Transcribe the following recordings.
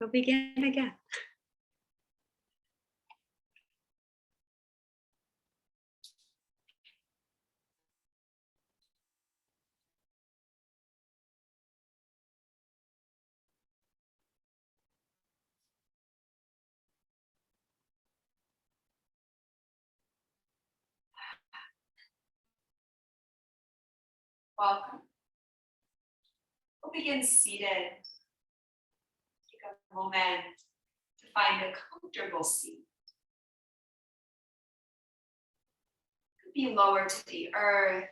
We'll begin again. Welcome. We'll begin seated. Take a moment to find a comfortable seat. It could be lower to the earth,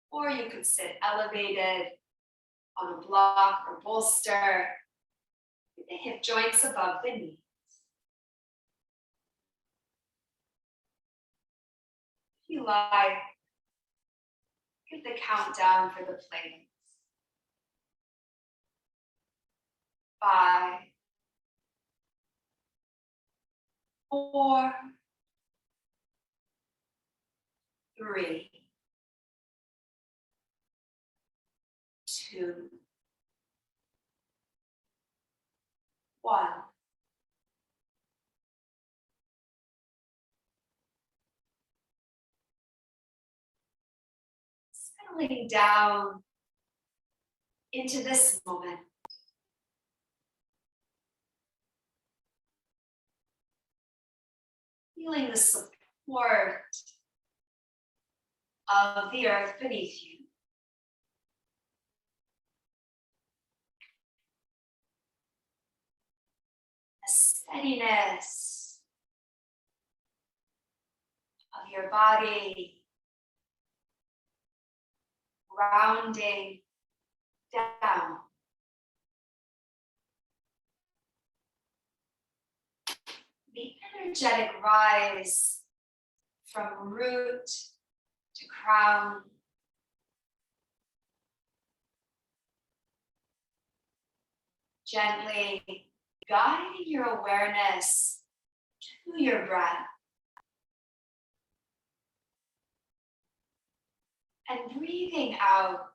or you could sit elevated on a block or bolster with the hip joints above the knees. If you like, give the countdown for the playlist. 5, 4, 3, 2, 1. Settling down into this moment. Feeling the support of the earth beneath you. The steadiness of your body grounding down. The energetic rise from root to crown. Gently guiding your awareness to your breath. And breathing out.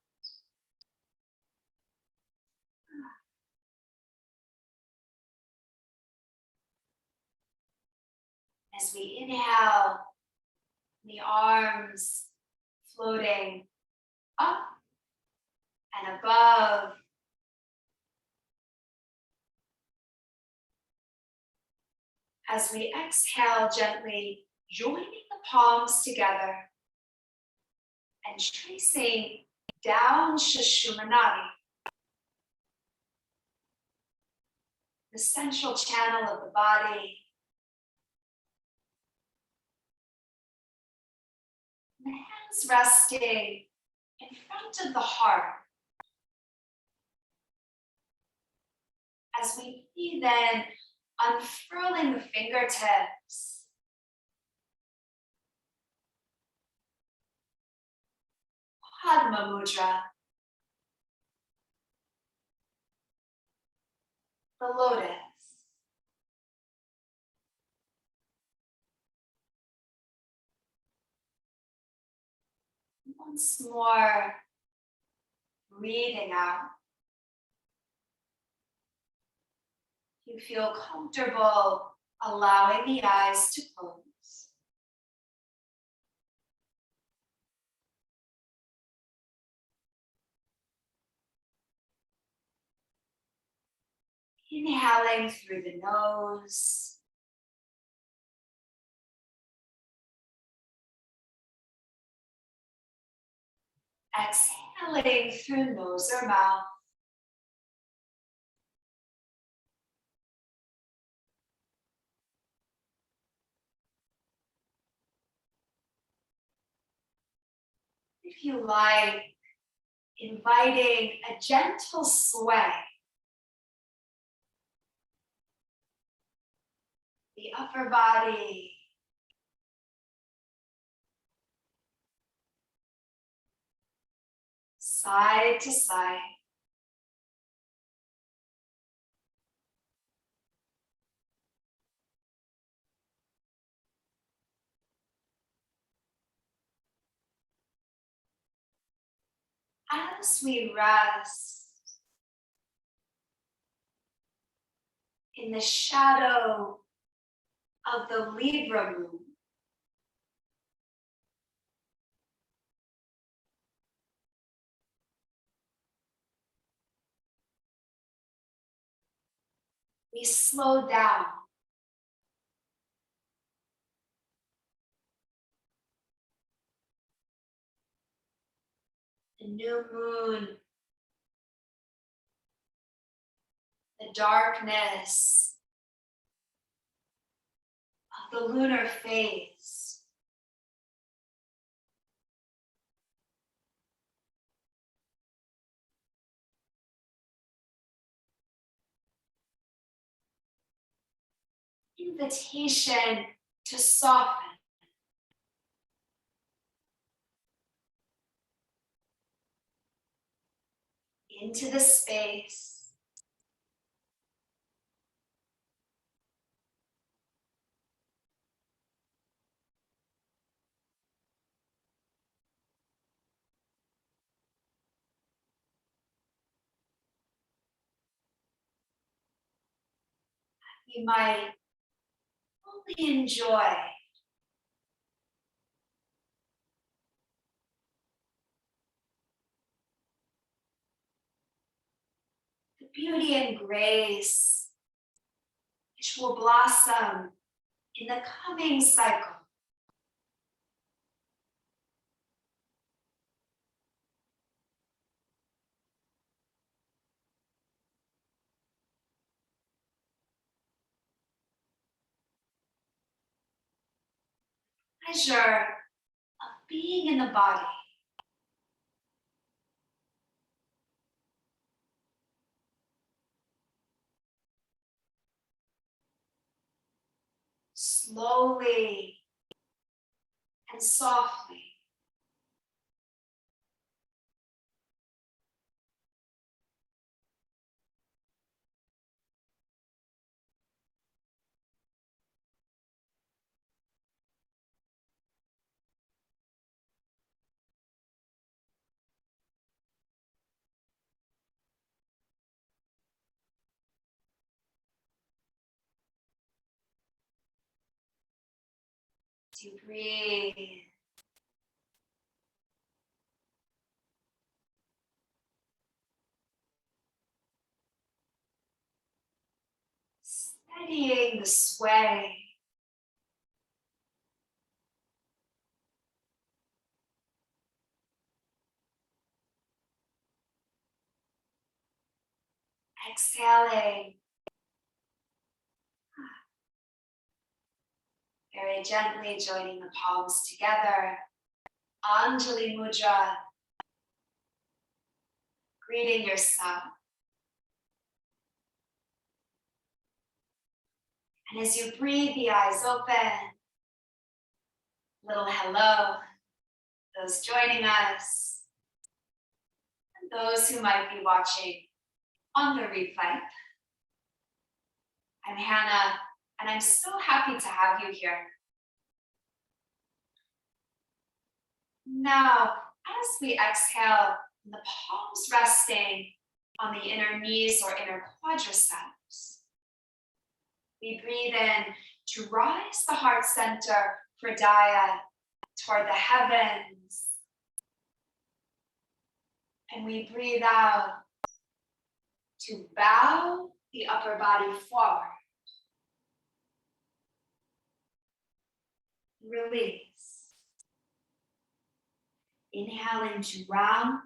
As we inhale, the arms floating up and above. As we exhale, gently joining the palms together and tracing down Sushumnadi, the central channel of the body. The hands resting in front of the heart. As we breathe in, unfurling the fingertips. Padma Mudra. The Lotus. Once more, breathing out. You feel comfortable allowing the eyes to close. Inhaling through the nose. Exhaling through nose or mouth. If you like, inviting a gentle sway. The upper body. Side to side. As we rest, in the shadow of the Libra moon. We slow down. The new moon, the darkness of the lunar phase. Invitation to soften. Into the space. You might fully enjoy the beauty and grace which will blossom in the coming cycle. Pleasure of being in the body. Slowly and softly. To breathe. Steadying the sway. Exhaling. Very gently joining the palms together. Anjali Mudra. Greeting yourself. And as you breathe, the eyes open. Little hello. Those joining us. And those who might be watching on the replay. I'm Hannah, and I'm so happy to have you here. Now, as we exhale, the palms resting on the inner knees or inner quadriceps, we breathe in to rise the heart center, Pradaya, toward the heavens. And we breathe out to bow the upper body forward. Release. Inhaling to round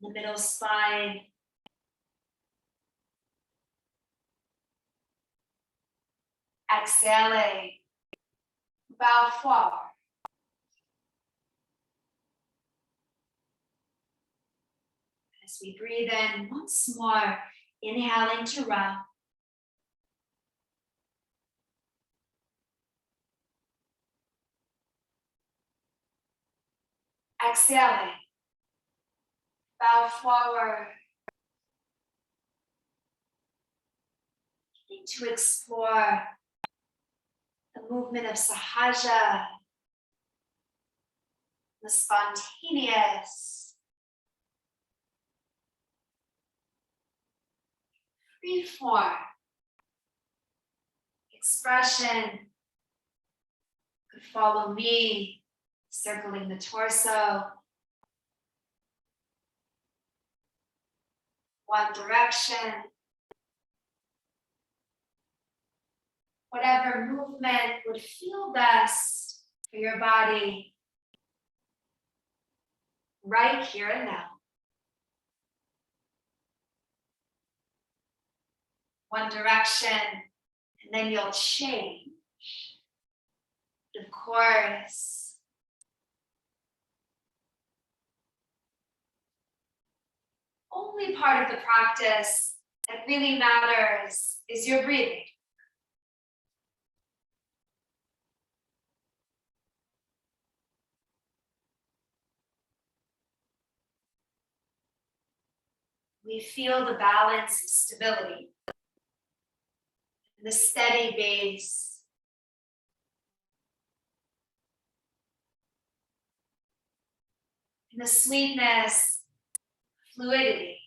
the middle spine. Exhaling, bow forward. As we breathe in once more, inhaling to round. Exhaling, bow forward. Beginning to explore the movement of Sahaja, the spontaneous, free form expression. Could follow me, circling the torso. One direction. Whatever movement would feel best for your body right here and now. One direction, and then you'll change. Of course, only part of the practice that really matters is your breathing. We feel the balance and stability, the steady base. And the sweetness, fluidity.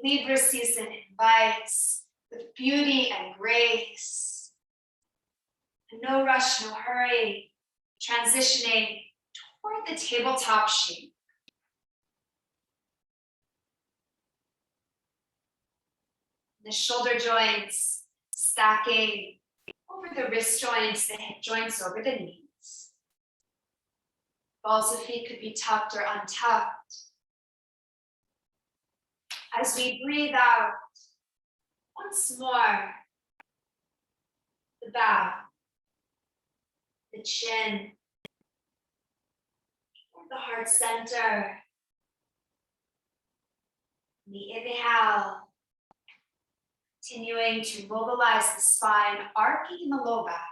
Libra season invites with beauty and grace. And no rush, no hurry, transitioning toward the tabletop shape. The shoulder joints stacking over the wrist joints, the hip joints over the knees. Balls of feet could be tucked or untucked. As we breathe out, once more, the bow, the chin, or the heart center. The inhale, continuing to mobilize the spine, arcing the low back,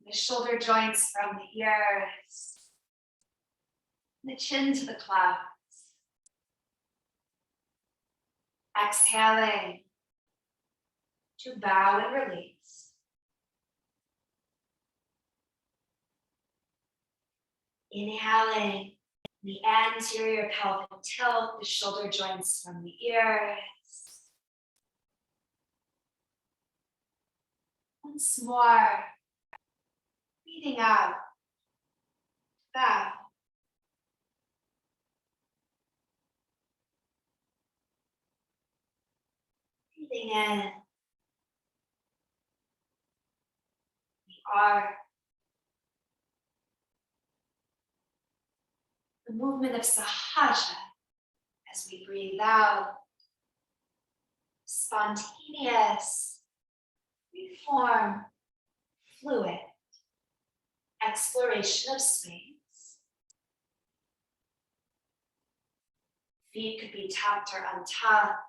the shoulder joints from the ears, the chin to the clouds. Exhaling to bow and release. Inhaling the anterior pelvic tilt, the shoulder joints from the ears. Once more, breathing out, bow. Breathing in, we are. The movement of Sahaja as we breathe out, spontaneous, reform, fluid, exploration of space. Feet could be tucked or untucked.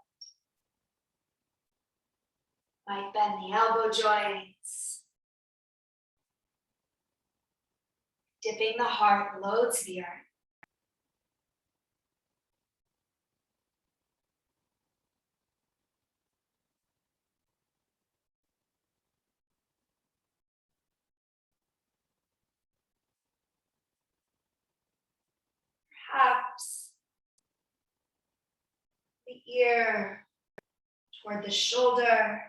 Might bend the elbow joints. Dipping the heart low to the earth. Perhaps the ear toward the shoulder.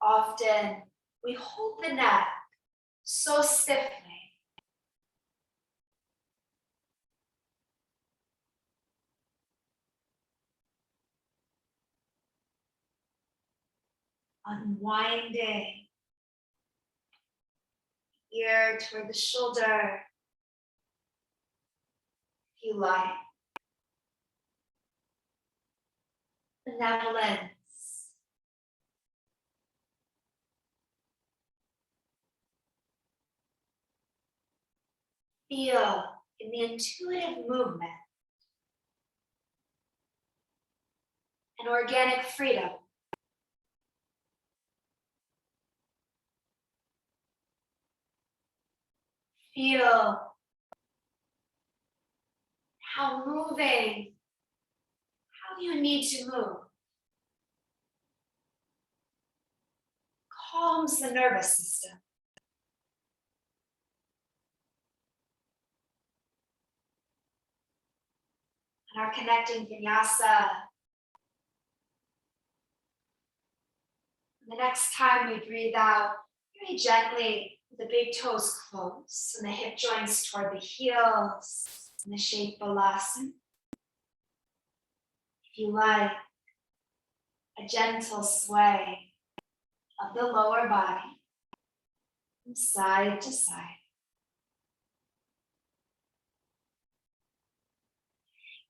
Often we hold the neck so stiffly. Unwinding, ear toward the shoulder, if you like. Benevolence. Feel in the intuitive movement and organic freedom. Feel how moving, how do you need to move? calms the nervous system. And our connecting vinyasa. The next time we breathe out, very gently, with the big toes close and the hip joints toward the heels in the shape Balasana. If you like, a gentle sway of the lower body from side to side.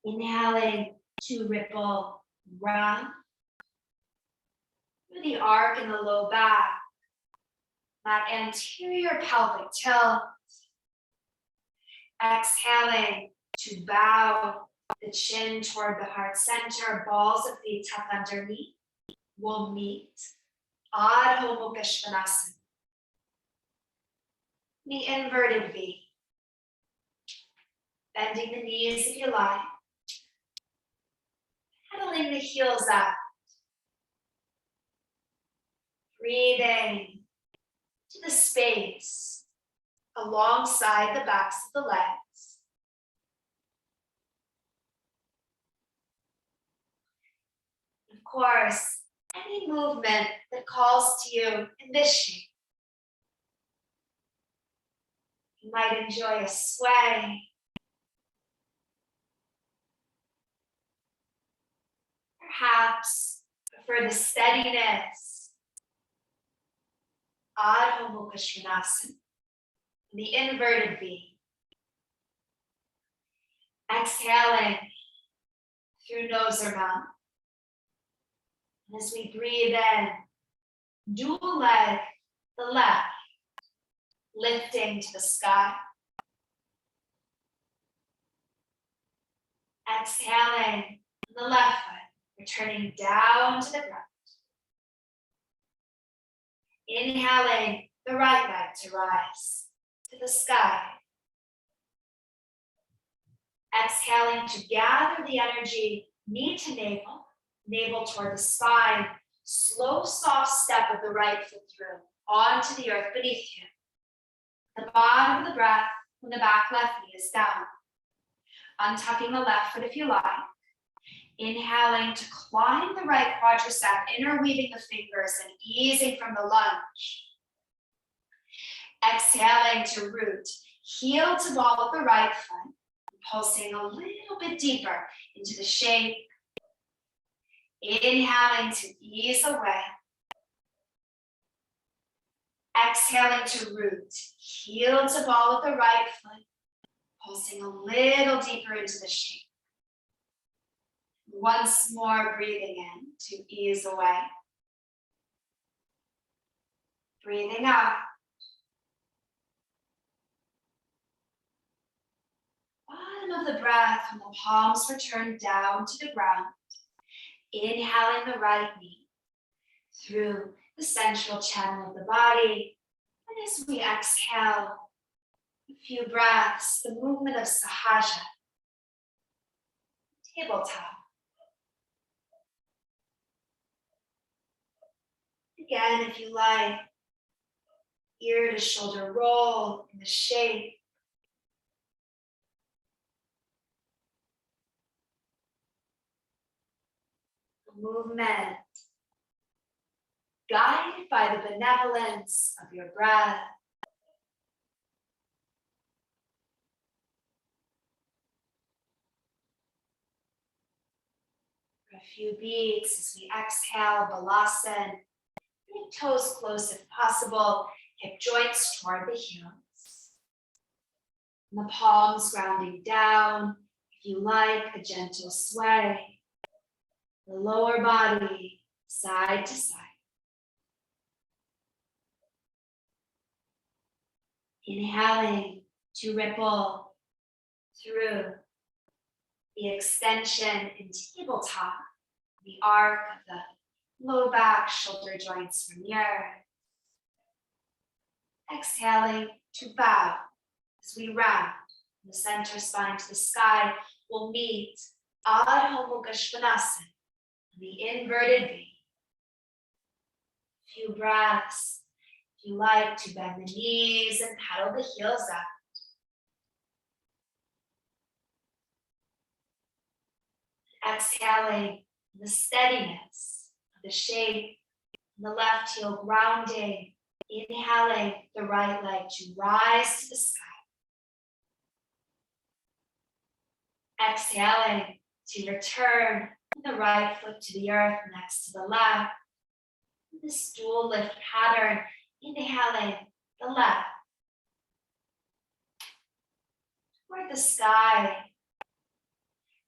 Inhaling to ripple round through the arc in the low back, that anterior pelvic tilt. Exhaling to bow the chin toward the heart center, balls of feet tucked underneath. We'll meet Adho Mukha Svanasana, the inverted V. Bending the knees if you like. Pedaling the heels up. Breathing to the space alongside the backs of the legs. Of course, any movement that calls to you in this shape. You might enjoy a sway. Perhaps prefer the steadiness. Adho Mukha Svanasana, the inverted V. Exhaling through nose or mouth. And as we breathe in, dual leg, the left, lifting to the sky. Exhaling the left foot, returning down to the ground. Inhaling the right leg to rise to the sky. Exhaling to gather the energy, knee to navel, navel toward the spine. Slow, soft step of the right foot through, onto the earth beneath you. The bottom of the breath when the back left knee is down. Untucking the left foot if you like. Inhaling to climb the right quadricep, interweaving the fingers and easing from the lunge. Exhaling to root, heel to ball of the right foot, pulsing a little bit deeper into the shape. Inhaling to ease away. Exhaling to root, heel to ball of the right foot, pulsing a little deeper into the shape. Once more, breathing in to ease away. Breathing out. Bottom of the breath when the palms return down to the ground. Inhaling the right knee through the central channel of the body. And as we exhale, a few breaths, the movement of Sahaja, tabletop. Again, if you like, ear to shoulder roll in the shape. The movement guided by the benevolence of your breath. For a few beats as we exhale, Balasana. Big toes close if possible, hip joints toward the heels. And the palms grounding down. If you like, a gentle sway. The lower body, side to side. Inhaling to ripple through the extension in tabletop, the arc of the low back, shoulder joints from the earth. Exhaling to bow as we round from the center spine to the sky. We'll meet Adho Mukha Svanasana, the inverted V. few breaths. If you like to bend the knees and pedal the heels up. Exhaling the steadiness of the shape, the left heel grounding, inhaling the right leg to rise to the sky. Exhaling to return the right foot to the earth next to the left. This dual lift pattern, inhaling the left toward the sky.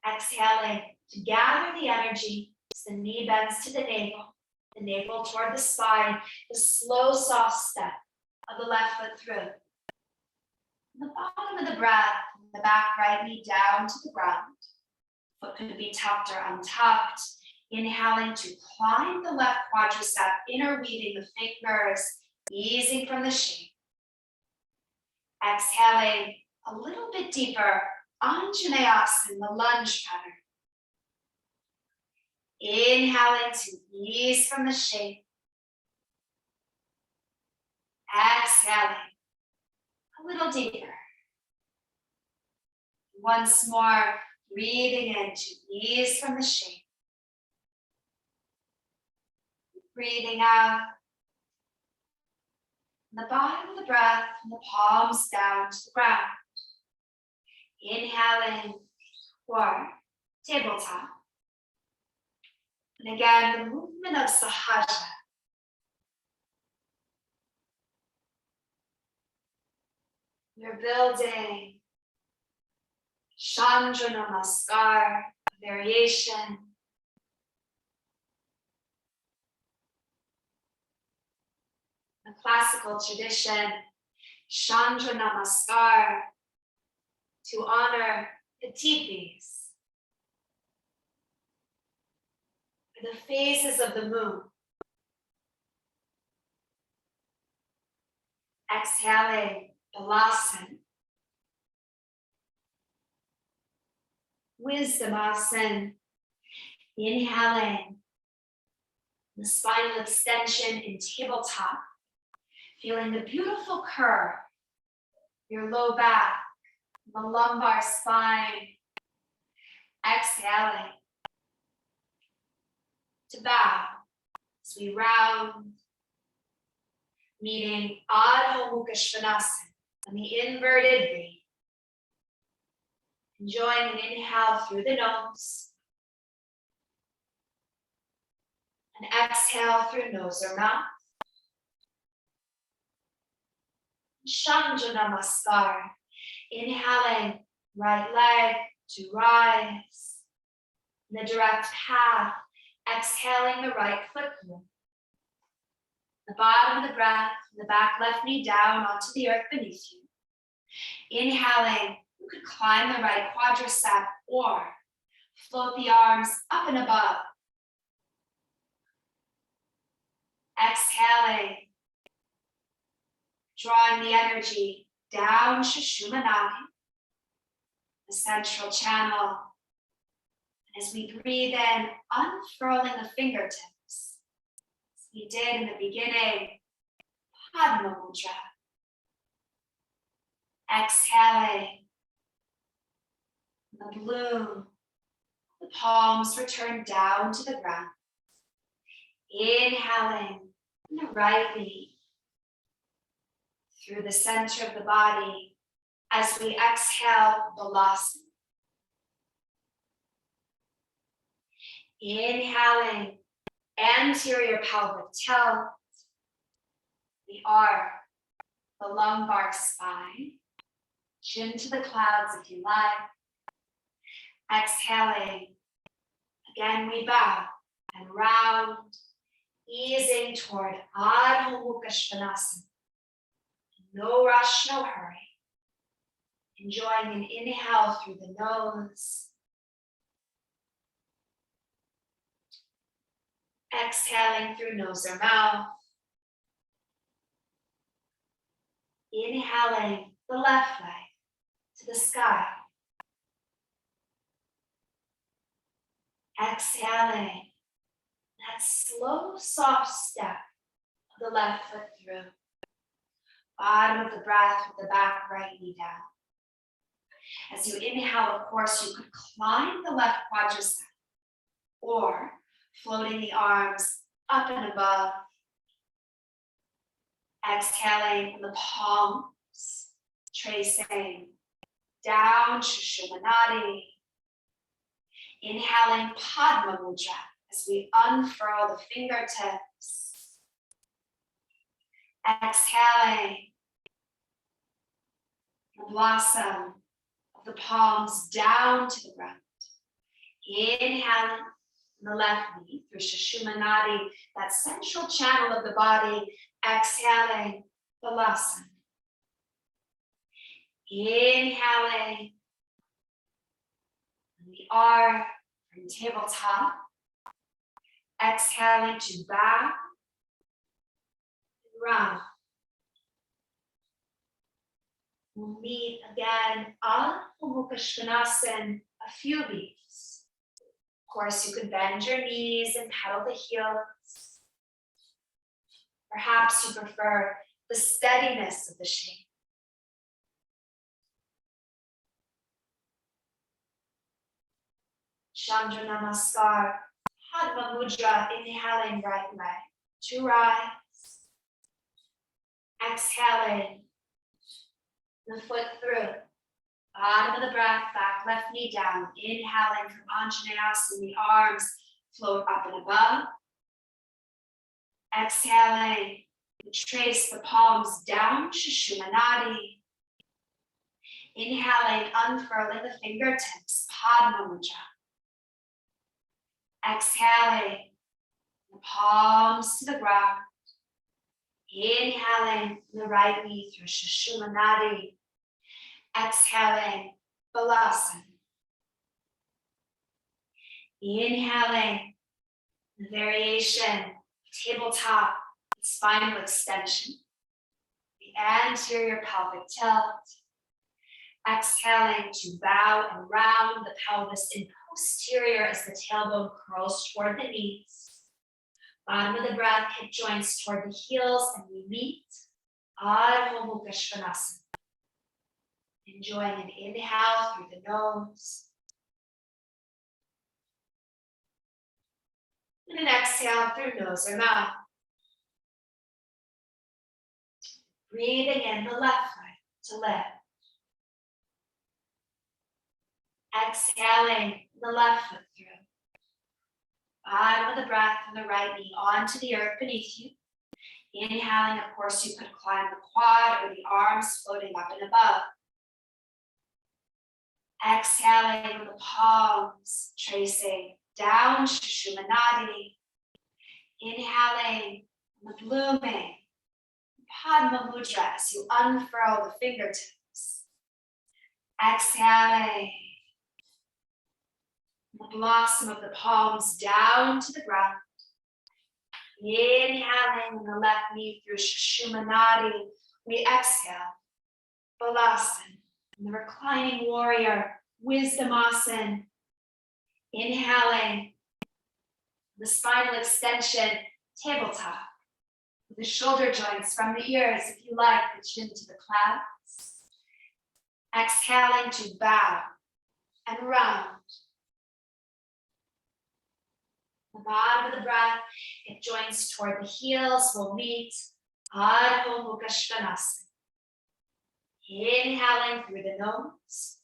Exhaling to gather the energy as the knee bends to the navel toward the spine, the slow, soft step of the left foot through. The bottom of the breath, the back right knee down to the ground. Foot could be tucked or untucked. Inhaling to climb the left quadricep, interweaving the fingers, easing from the shape. Exhaling a little bit deeper, Anjaneyasana, the lunge pattern. Inhaling to ease from the shape. Exhaling a little deeper. Once more, breathing in to ease from the shape. Breathing out. The bottom of the breath, and the palms down to the ground. Inhaling for tabletop. And again, the movement of Sahaja. We're building Chandra Namaskar, variation. The classical tradition, Chandra Namaskar, to honor the tipis, the phases of the moon. Exhaling, Balasana. Wisdomasana. Inhaling, the spinal extension in tabletop. Feeling the beautiful curve, your low back, the lumbar spine. Exhaling to bow as we round, meeting Adho Mukha Svanasana on the inverted V. Enjoying an inhale through the nose. And exhale through nose or mouth. Chandra Namaskar. Inhaling, right leg to rise. In the direct path, exhaling the right foot through. The bottom of the breath, the back left knee down onto the earth beneath you. Inhaling, you could climb the right quadricep or float the arms up and above. Exhaling, drawing the energy down Shushumanagi, the central channel. And as we breathe in, unfurling the fingertips, as we did in the beginning, Padma Mudra. Exhaling, the bloom, the palms return down to the ground. Inhaling the right knee through the center of the body as we exhale, Balasana. Inhaling, anterior pelvic tilt. We are the lumbar spine. Chin to the clouds if you like. Exhaling. Again, we bow and round, easing toward Adho Mukha Svanasana. No rush, no hurry. Enjoying an inhale through the nose. Exhaling through nose or mouth. Inhaling the left leg to the sky. Exhaling that slow, soft step the left foot through. Bottom of the breath with the back right knee down. As you inhale, of course, you could climb the left quadricep or floating the arms up and above. Exhaling from the palms, tracing down Shushumanadi. Inhaling Padma Mudra as we unfurl the fingertips. Exhaling the blossom of the palms down to the ground. Inhaling the left knee through Shushumanadi, that central channel of the body. Exhaling Balasana. Inhaling the R from tabletop. Exhaling to bow and round. We'll meet again on Mukha Svanasana a few beats. Of course, you could bend your knees and pedal the heels. Perhaps you prefer the steadiness of the shape. Chandra Namaskar, Padma Mudra, inhaling right leg to rise. Exhaling the foot through. Bottom of the breath, back left knee down. Inhaling from Anjaneyasana, the arms float up and above. Exhaling, trace the palms down, Shushumanadi. Inhaling, unfurling the fingertips, Padma Mudra. Exhaling, the palms to the ground. Inhaling, the right knee through Shushumanadi. Exhaling, Balasana. Inhaling, the variation, tabletop, spinal extension. The anterior pelvic tilt. Exhaling to bow and round the pelvis in posterior as the tailbone curls toward the knees. Bottom of the breath, hip joints toward the heels, and we meet Adho Mukha Svanasana. Enjoying an inhale through the nose. And an exhale through nose or mouth. Breathing in the left leg to lift. Exhaling the left foot through. Bottom of the breath and the right knee onto the earth beneath you. Inhaling, of course, you could climb the quad or the arms floating up and above. Exhaling the palms, tracing down Shushumanadi. Inhaling the blooming Padma Mudra as you unfurl the fingertips. Exhaling the blossom of the palms down to the ground. Inhaling the left knee through Shushumanadi. We exhale Balasana. The reclining warrior, Wisdomasana. Inhaling the spinal extension, tabletop. With the shoulder joints from the ears, if you like, the chin to the clouds. Exhaling to bow and round. The bottom of the breath, hip joints toward the heels will meet Adho Mukha Svanasana. Inhaling through the nose.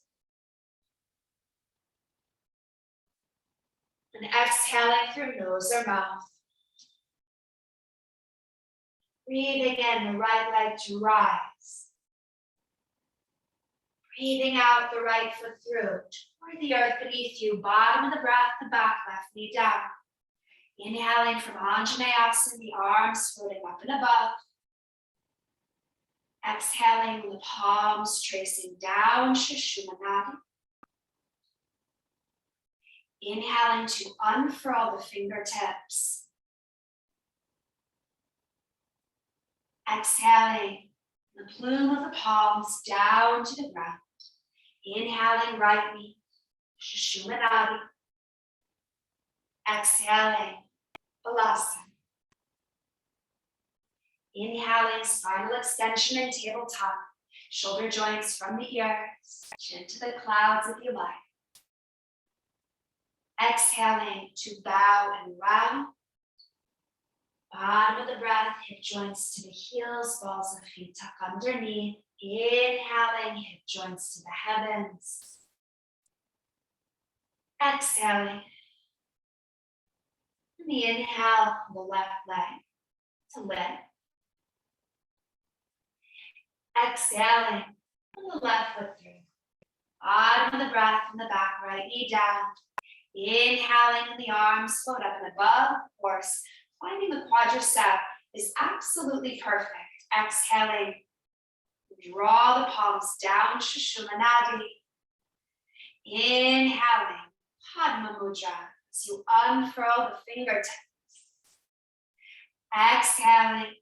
And exhaling through nose or mouth. Breathing in the right leg to rise. Breathing out the right foot through toward the earth beneath you. Bottom of the breath, the back left knee down. Inhaling from Anjaneyasana, the arms floating up and above. Exhaling the palms tracing down Shushumanadi. Inhaling to unfurl the fingertips. Exhaling the plume of the palms down to the ground. Inhaling right knee, Shushumanadi. Exhaling Balasana. Inhaling, spinal extension and tabletop. Shoulder joints from the ears, chin to the clouds if you like. Exhaling to bow and round. Bottom of the breath, hip joints to the heels, balls of feet tuck underneath. Inhaling, hip joints to the heavens. Exhaling. And the inhale, the left leg to lift. Exhaling, and the left foot through. Bottom of the breath from the back, right knee down. Inhaling, and the arms float up and above. Of course, finding the quadricep is absolutely perfect. Exhaling, draw the palms down, Shushumanadi. Inhaling, Padma Mudra, as you unfurl the fingertips. Exhaling,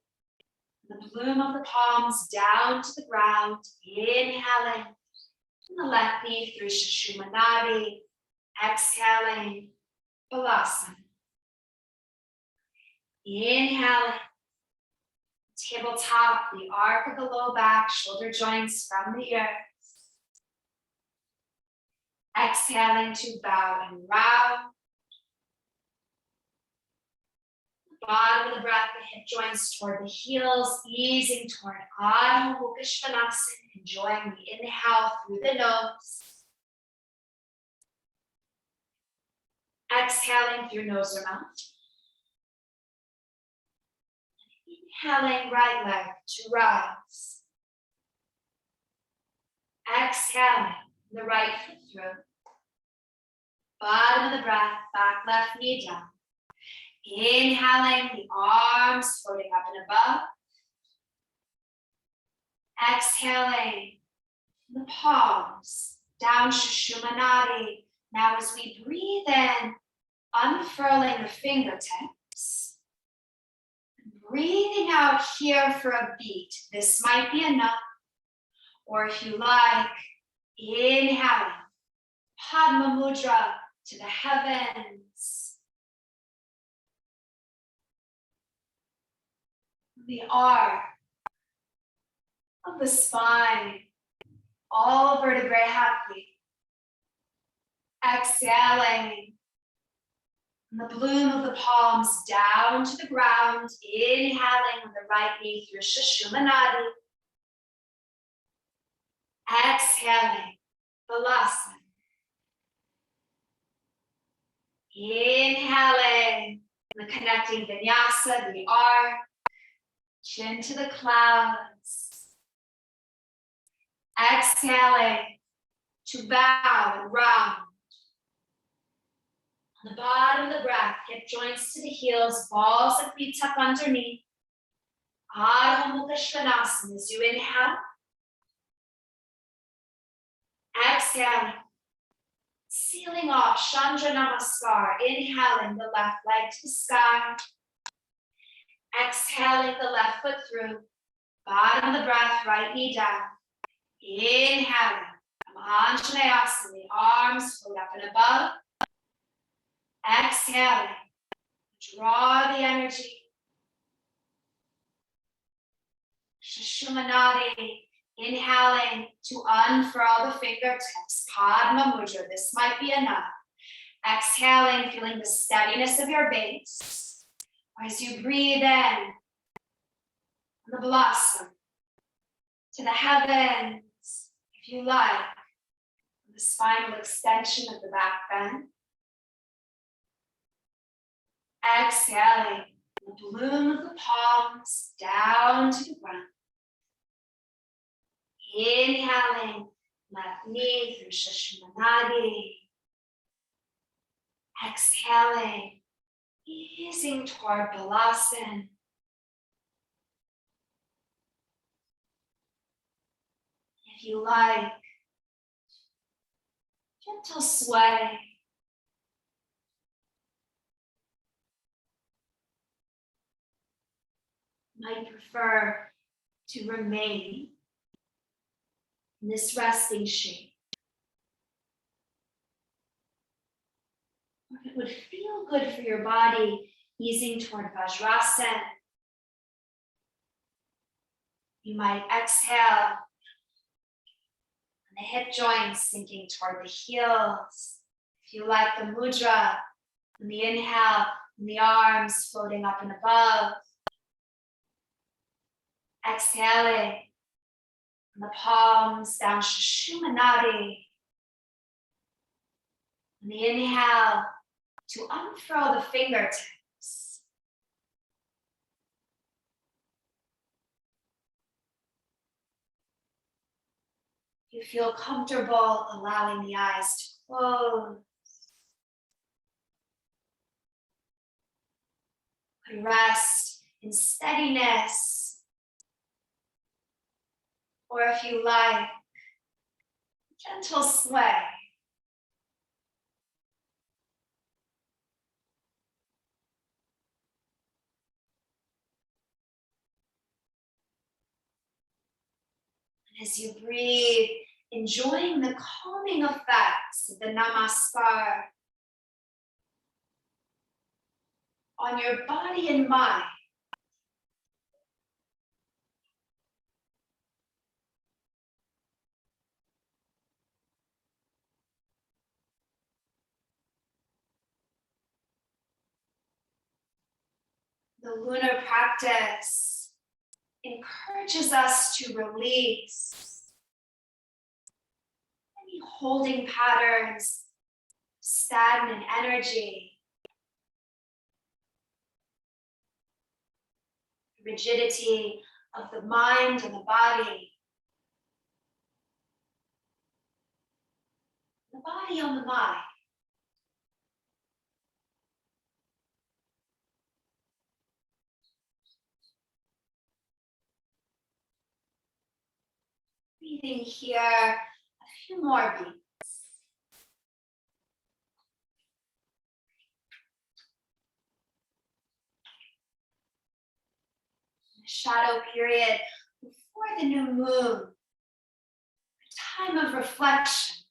the bloom of the palms down to the ground. Inhaling, and the left knee through Shushumanadi. Exhaling, Balasana. Inhaling, tabletop, the arc of the low back, shoulder joints from the ears. Exhaling to bow and round. Bottom of the breath, the hip joints toward the heels, easing toward Adho Mukha Svanasana, enjoying the inhale through the nose. Exhaling through nose or mouth. Inhaling, right leg to rise. Exhaling, the right foot through. Bottom of the breath, back left knee down. Inhaling, the arms floating up and above. Exhaling, the palms down Shushumanadi. Now as we breathe in, unfurling the fingertips. Breathing out here for a beat. This might be enough. Or if you like, inhaling, Padma Mudra to the heavens. The arc of the spine, all vertebrae happy. Exhaling, the bloom of the palms down to the ground. Inhaling with the right knee through Shushumanadi. Exhaling, Balasana. Inhaling, the connecting Vinyasa, the arc. Chin to the clouds. Exhaling to bow and round. On the bottom of the breath, hip joints to the heels, balls of feet tuck underneath. Adho Mukha Svanasana as you inhale. Exhaling, sealing off Chandra Namaskar. Inhaling, the left leg to the sky. Exhaling, the left foot through. Bottom of the breath, right knee down. Inhaling, Anjaneyasana, the arms float up and above. Exhaling, draw the energy. Shushumanadi, inhaling to unfurl the fingertips. Padma Mudra, this might be enough. Exhaling, feeling the steadiness of your base. As you breathe in, the blossom to the heavens, if you like, the spinal extension of the back bend. Exhaling, the bloom of the palms down to the ground. Inhaling, left knee through Shushumanadi. Exhaling, easing toward Balasana. If you like, gentle sway. Might prefer to remain in this resting shape. Or if it would feel good for your body, easing toward Vajrasana. You might exhale, and the hip joints sinking toward the heels. If you like the mudra, on the inhale, and the arms floating up and above. Exhaling, and the palms down Shushumanadi. On the inhale, to unfurl the fingertips. You feel comfortable allowing the eyes to close. Could rest in steadiness. Or if you like, gentle sway. And as you breathe, enjoying the calming effects of the Namaskar on your body and mind. The lunar practice encourages us to release any holding patterns, stagnant energy, rigidity of the mind and the body. The body on the mind. Breathing here a few more beats. The shadow period before the new moon, a time of reflection.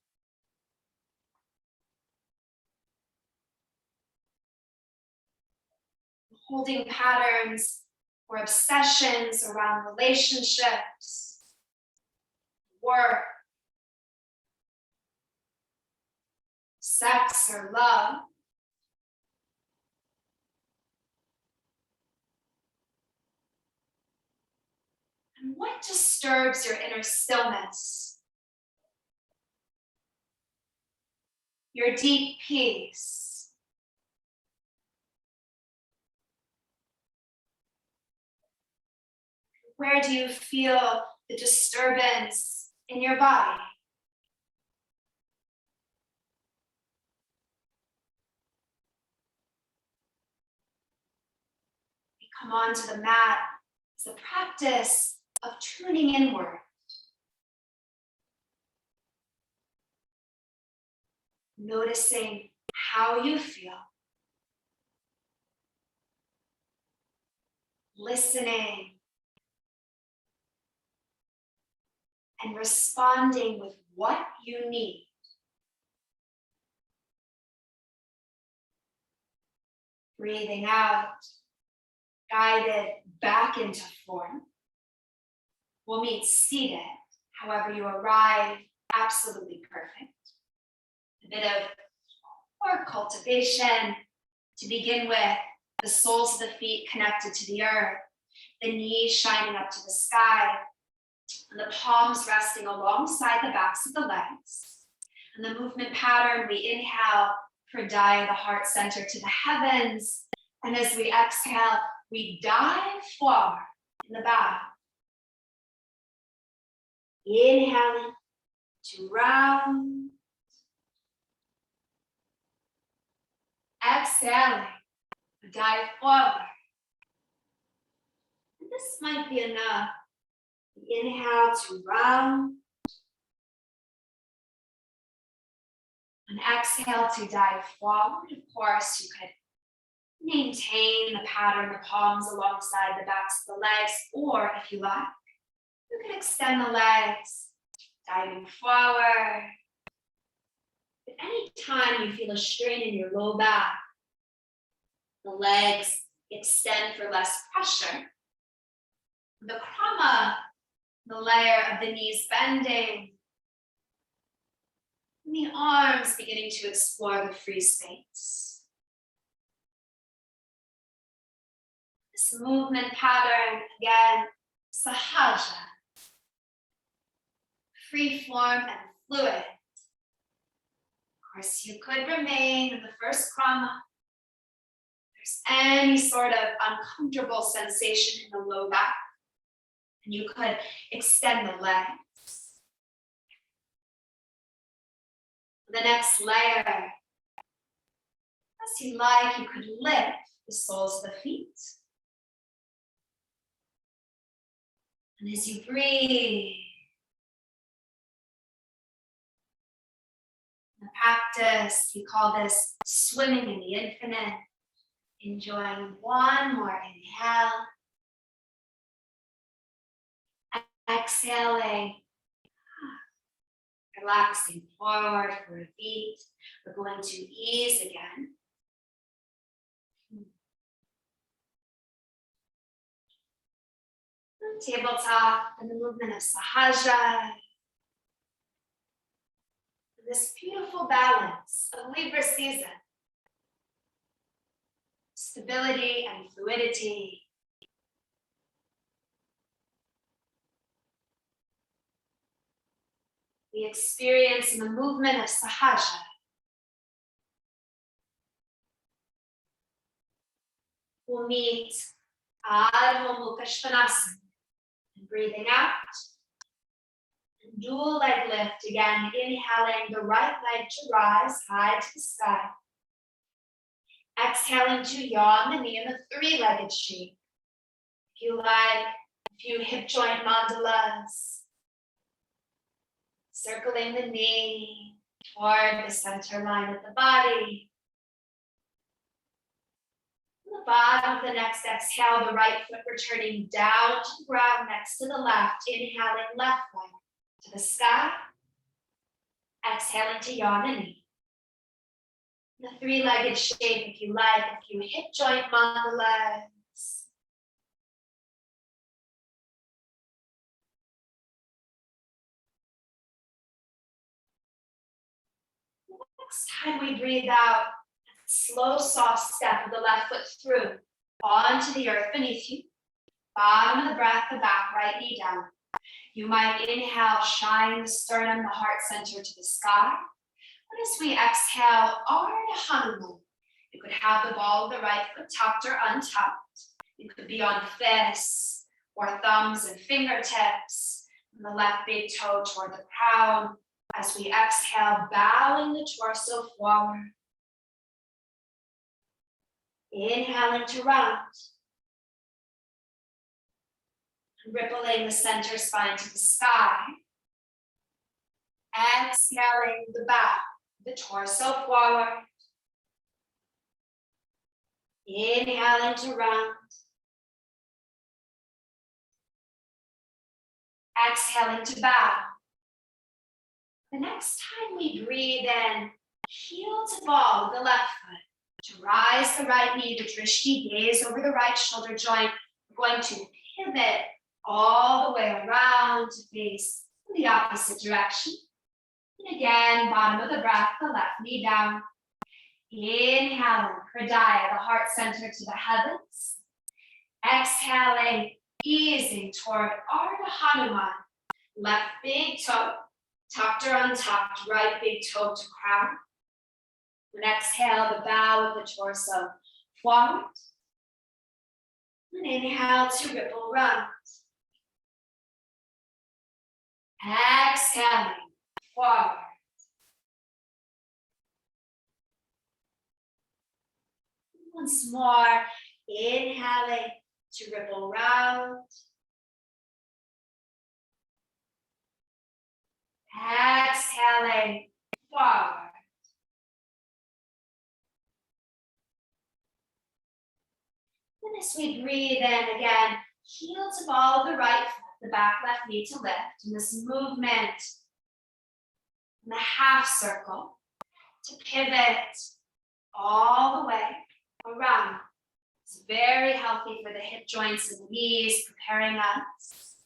Holding patterns or obsessions around relationships, work, sex or love. And what disturbs your inner stillness? Your deep peace. Where do you feel the disturbance in your body? We come onto the mat as a practice of tuning inward. Noticing how you feel. Listening. And responding with what you need. Breathing out, guided back into form. We'll meet seated, however you arrive, absolutely perfect. A bit of core cultivation to begin with, the soles of the feet connected to the earth, the knees shining up to the sky, and the palms resting alongside the backs of the legs. And the movement pattern, we inhale, pradaya the heart center to the heavens. And as we exhale, we dive forward in the bow. Inhaling to round. Exhaling, dive forward. And this might be enough. Inhale to round. And exhale to dive forward. Of course, you could maintain the pattern, the palms alongside the backs of the legs, or if you like, you can extend the legs, diving forward. At any time you feel a strain in your low back, the legs extend for less pressure. The krama The layer of the knees bending. And the arms beginning to explore the free space. This movement pattern, again, sahaja. Free form and fluid. Of course, you could remain in the first krama. If there's any sort of uncomfortable sensation in the low back, and you could extend the legs. The next layer, as you like, you could lift the soles of the feet. And as you breathe, in the practice, we call this swimming in the infinite. Enjoying one more inhale. Exhaling. Relaxing forward for a beat. We're going to ease again. Tabletop and the movement of sahaja. This beautiful balance of Libra season. Stability and fluidity. We experience in the movement of sahaja. We'll meet Adho Mukha Svanasana. And breathing out. And dual leg lift again, inhaling the right leg to rise high to the sky. Exhaling to yawn the knee in the three-legged shape. If you like, a few hip joint mandalas. Circling the knee toward the center line of the body. On the bottom of the next exhale, the right foot returning down to the ground next to the left. Inhaling left leg to the sky. Exhaling to yawn the knee. The three-legged shape, if you like, a few hip joint mandalas. Next time we breathe out, slow, soft step of the left foot through, onto the earth beneath you. Bottom of the breath, the back, right knee down. You might inhale, shine the sternum, the heart center to the sky. And as we exhale, Ardha Hanuman. You could have the ball of the right foot tucked or untucked. You could be on fists or thumbs and fingertips. And the left big toe toward the crown. As we exhale, bowing the torso forward. Inhaling to round. And rippling the center spine to the sky. Exhaling the back, the torso forward. Inhaling to round. Exhaling to bow. The next time we breathe in, heel to ball with the left foot. To rise the right knee, the drishti, gaze over the right shoulder joint. We're going to pivot all the way around to face in the opposite direction. And again, bottom of the breath, the left knee down. Inhaling, Hridaya, the heart center to the heavens. Exhaling, easing toward Ardha Hanuman. Left big toe, tucked or untucked, right big toe to crown. And exhale, the bow of the torso forward. And inhale to ripple round. Exhaling, forward. Once more, inhaling to ripple round. Exhaling, forward. And as we breathe in again, heel to ball of the right foot, the back left knee to lift. And this movement in the half circle to pivot all the way around. It's very healthy for the hip joints and the knees, preparing us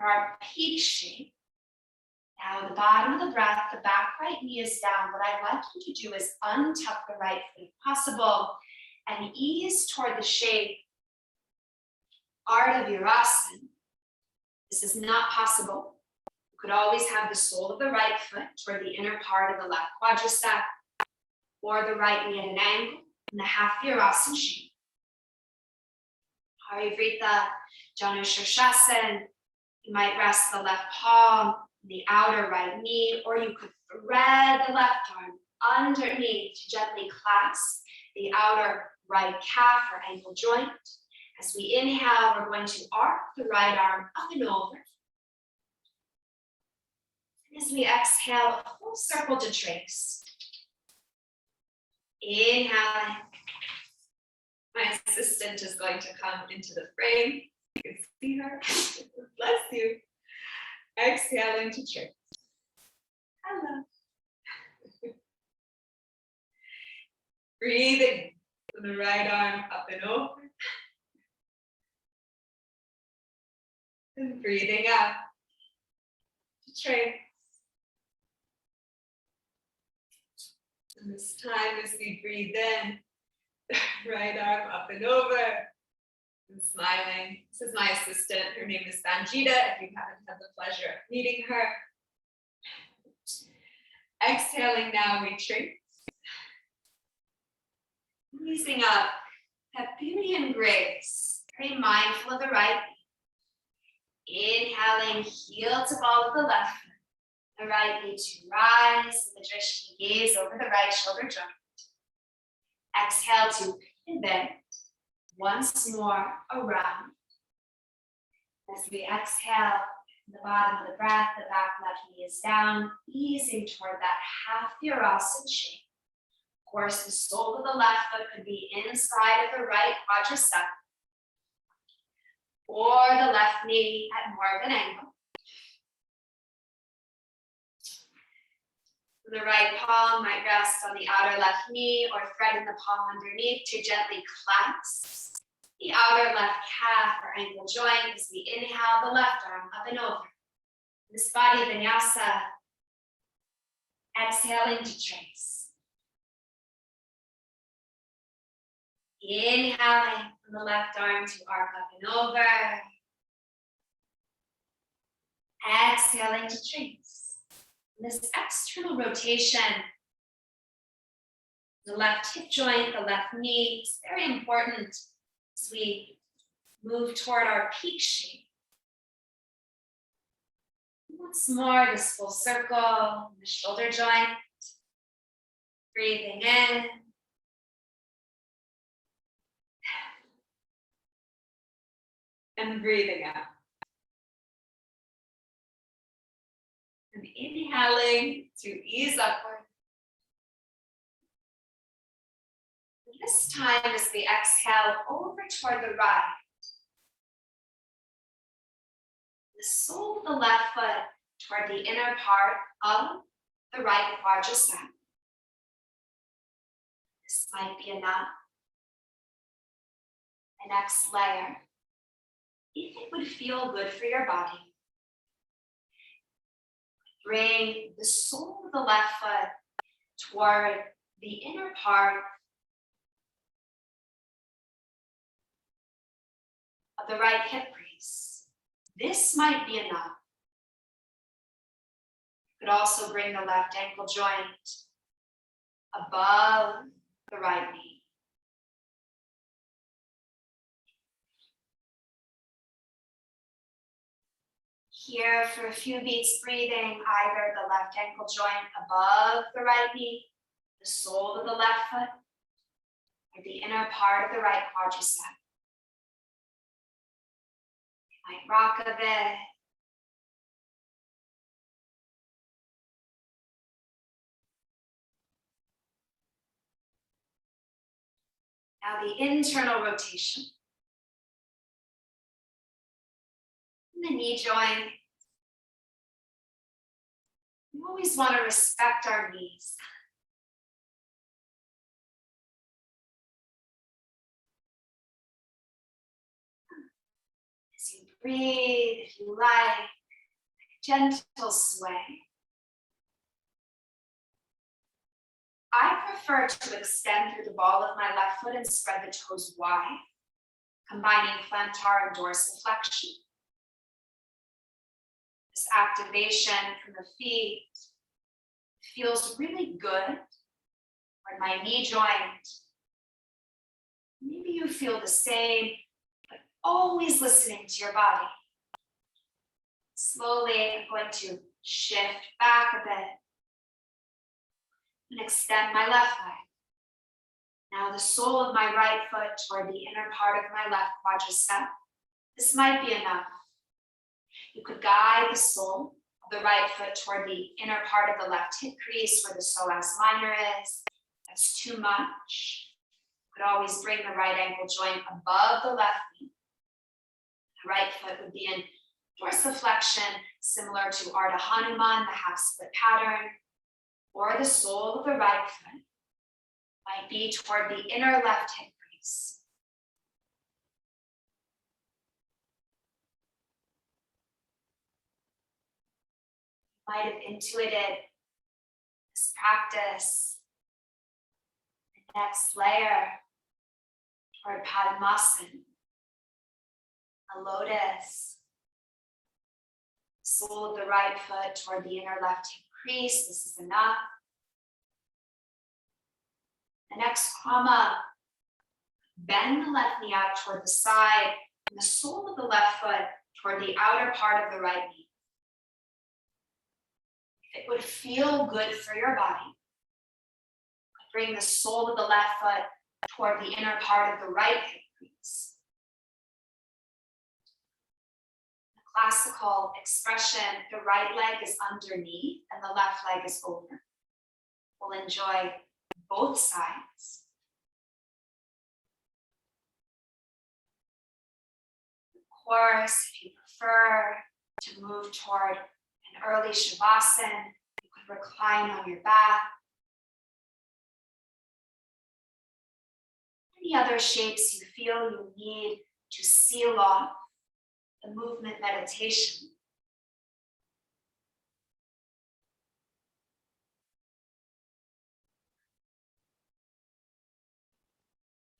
our peak shape. Now, the bottom of the breath, the back right knee is down. What I'd like you to do is untuck the right foot if possible and ease toward the shape, Ardha Virasana. This is not possible. You could always have the sole of the right foot toward the inner part of the left quadricep or the right knee at an angle in the half Virasana shape. Parivrita Janu Shirshasana. You might rest the left palm, the outer right knee, or you could thread the left arm underneath to gently clasp the outer right calf or ankle joint. As we inhale, we're going to arc the right arm up and over. And as we exhale, a full circle to trace. Inhaling. My assistant is going to come into the frame. You can see her. Bless you. Exhaling to trace. Hello. Breathing from the right arm up and over. And breathing out to trace. And this time as we breathe in, right arm up and over. And smiling. This is my assistant. Her name is Sanjita, if you haven't had the pleasure of meeting her. Exhaling now, we trace. Easing up, that beauty and grace. Very mindful of the right. Inhaling, heel to ball of the left foot. The right knee to rise, the drishti gaze over the right shoulder joint. Exhale to pivot. Once more around. As we exhale, the bottom of the breath, the back left knee is down, easing toward that half Virasana shape. Of course, the sole of the left foot could be inside of the right quadricep, or the left knee at more of an angle. The right palm might rest on the outer left knee or thread in the palm underneath to gently clasp the outer left calf or ankle joint as we inhale the left arm up and over. This body Vinyasa, exhaling to trace. Inhaling from the left arm to arc up and over. Exhaling to trace. This external rotation, the left hip joint, the left knee, is very important as we move toward our peak shape. Once more, this full circle, the shoulder joint, breathing in. And breathing out. And inhaling to ease upward. And this time, as we exhale over toward the right, the sole of the left foot toward the inner part of the right quadricep. This might be enough. The next layer, if it would feel good for your body, bring the sole of the left foot toward the inner part of the right hip crease. This might be enough. You could also bring the left ankle joint above the right knee. Here for a few beats, breathing either the left ankle joint above the right knee, the sole of the left foot, or the inner part of the right quadricep. You might rock a bit. Now the internal rotation. The knee joint. We always want to respect our knees. As you breathe, if you like, gentle sway. I prefer to extend through the ball of my left foot and spread the toes wide, combining plantar and dorsiflexion. This activation from the feet feels really good, or my knee joint. Maybe you feel the same, but always listening to your body. Slowly, I'm going to shift back a bit and extend my left leg. Now the sole of my right foot toward the inner part of my left quadricep. This might be enough. You could guide the sole of the right foot toward the inner part of the left hip crease where the psoas minor is. That's too much. You could always bring the right ankle joint above the left knee. The right foot would be in dorsiflexion, similar to Ardha Hanuman, the half split pattern, or the sole of the right foot might be toward the inner left hip crease. You might have intuited this practice, the next layer toward Padmasana, a lotus. Sole of the right foot toward the inner left hip crease. This is enough. The next krama, bend the left knee out toward the side and the sole of the left foot toward the outer part of the right knee. If it would feel good for your body, bring the sole of the left foot toward the inner part of the right hip crease. Classical expression, the right leg is underneath and the left leg is over. We'll enjoy both sides. Of course, if you prefer to move toward an early shavasana, you could recline on your back. Any other shapes you feel you need to seal off the movement meditation.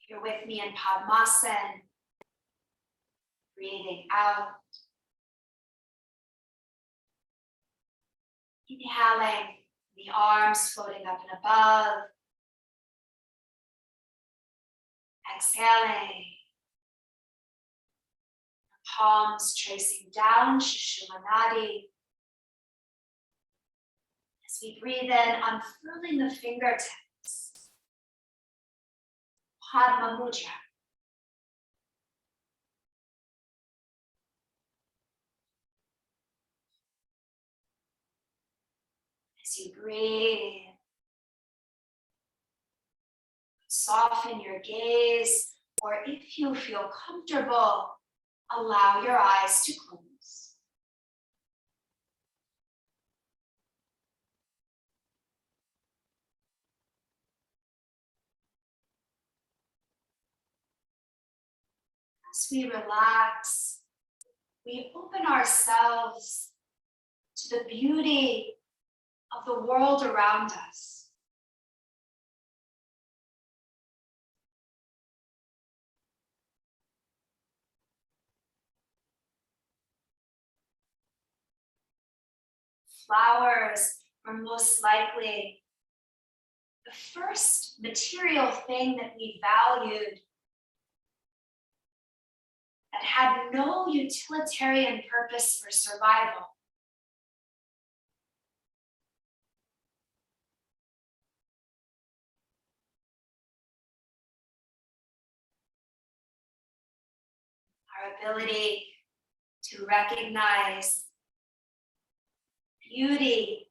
If you're with me in Padmasana, breathing out, inhaling, the arms floating up and above, exhaling, palms tracing down, Sushumna Nadi. As we breathe in, unfurling the fingertips, Padma Mudra. As you breathe, soften your gaze, or if you feel comfortable, allow your eyes to close. As we relax, we open ourselves to the beauty of the world around us. Flowers are most likely the first material thing that we valued that had no utilitarian purpose for survival. Our ability to recognize beauty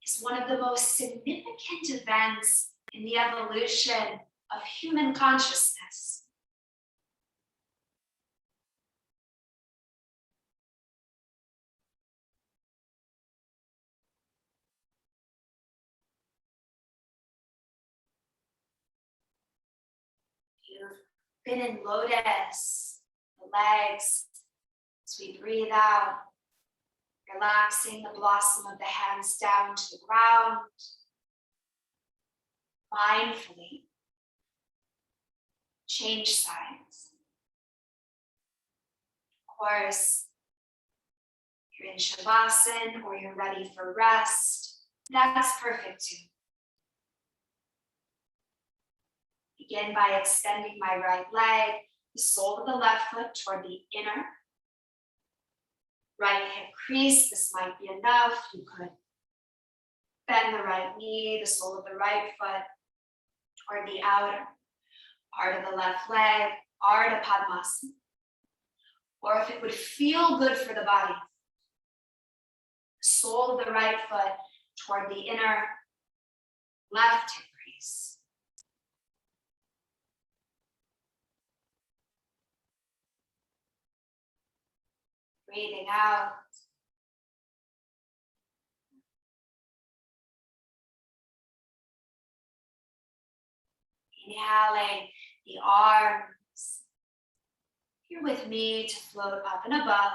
is one of the most significant events in the evolution of human consciousness. You've been in Lotus, the legs As we breathe out, relaxing the blossom of the hands down to the ground, mindfully change sides. Of course, if you're in Shavasana or you're ready for rest, that's perfect too. Begin by extending my right leg, the sole of the left foot toward the inner. Right hip crease, this might be enough. You could bend the right knee, the sole of the right foot toward the outer part of the left leg, Ardha Padmasana. Or if it would feel good for the body, the sole of the right foot toward the inner left hip crease. Breathing out. Inhaling the arms here with me to float up and above.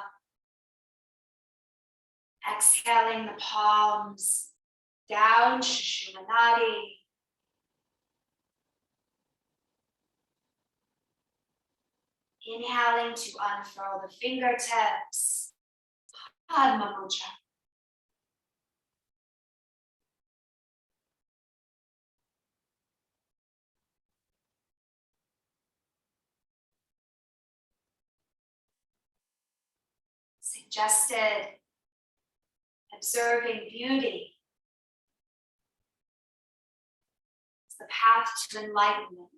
Exhaling the palms down, Shushumnadi. Inhaling to unfurl the fingertips, Padma Mudra. Suggested observing beauty is the path to enlightenment.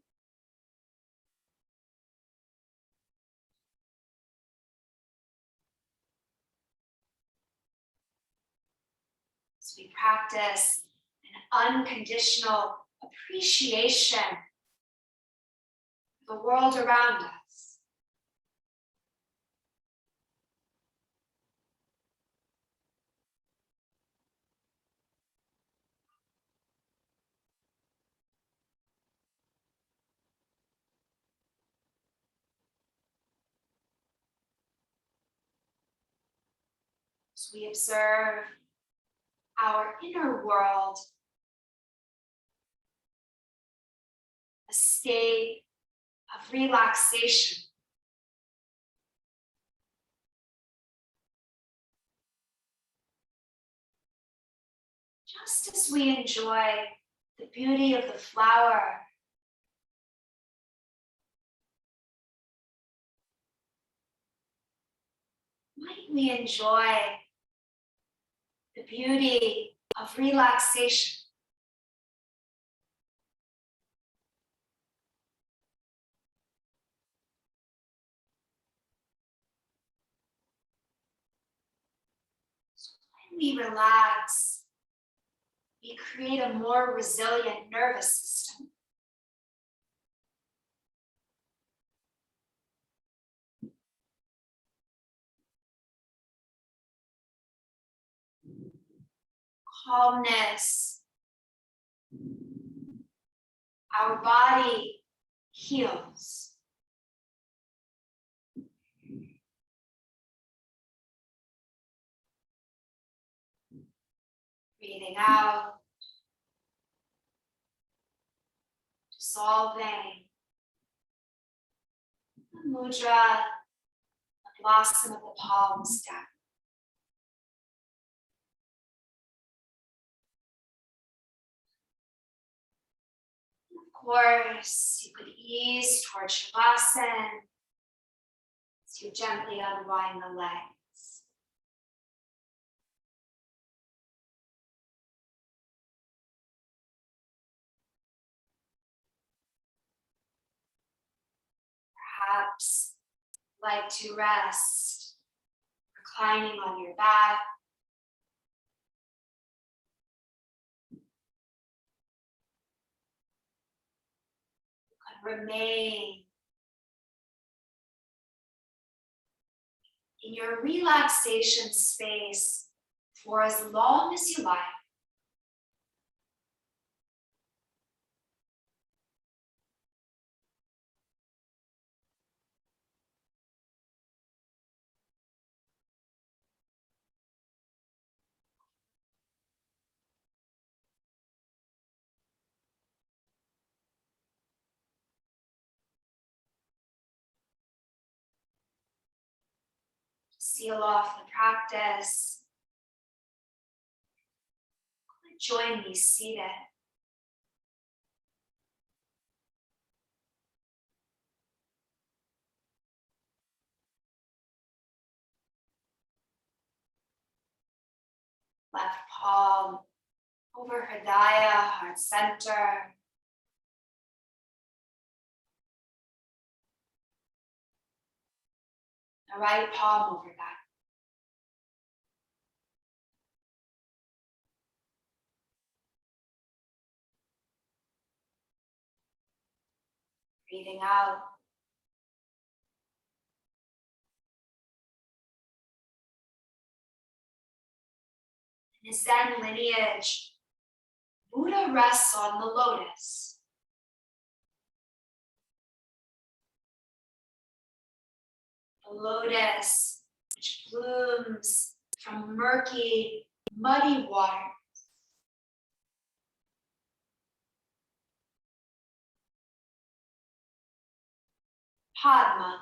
As we practice an unconditional appreciation of the world around us. As we observe our inner world, a state of relaxation. Just as we enjoy the beauty of the flower, might we enjoy the beauty of relaxation? So when we relax, we create a more resilient nervous system. Calmness. Our body heals. Breathing out, dissolving the mudra, the blossom of the palms down. Of course, you could ease towards Shavasana as you gently unwind the legs. Perhaps like to rest, reclining on your back. You could remain in your relaxation space for as long as you like. seal off the practice. Join me seated. Left palm over Hridaya, heart center. The right palm over that. Breathing out. In his Zen lineage, Buddha rests on the lotus. The lotus, which blooms from murky, muddy water. Padma.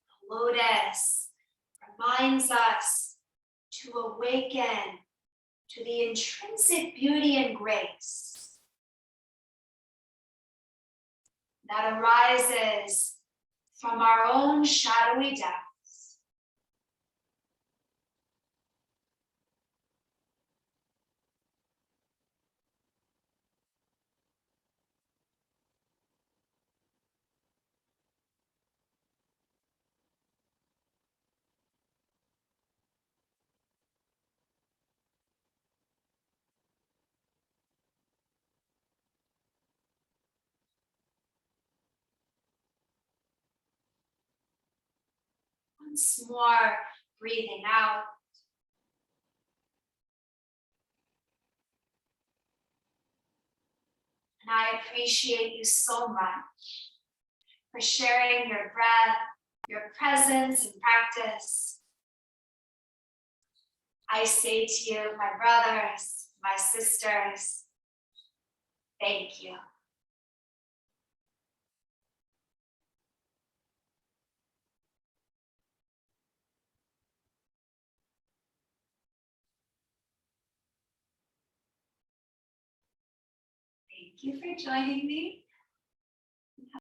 The lotus reminds us to awaken to the intrinsic beauty and grace that arises from our own shadowy depths. Once more, breathing out. And I appreciate you so much for sharing your breath, your presence and practice. I say to you, my brothers, my sisters, thank you. Thank you for joining me.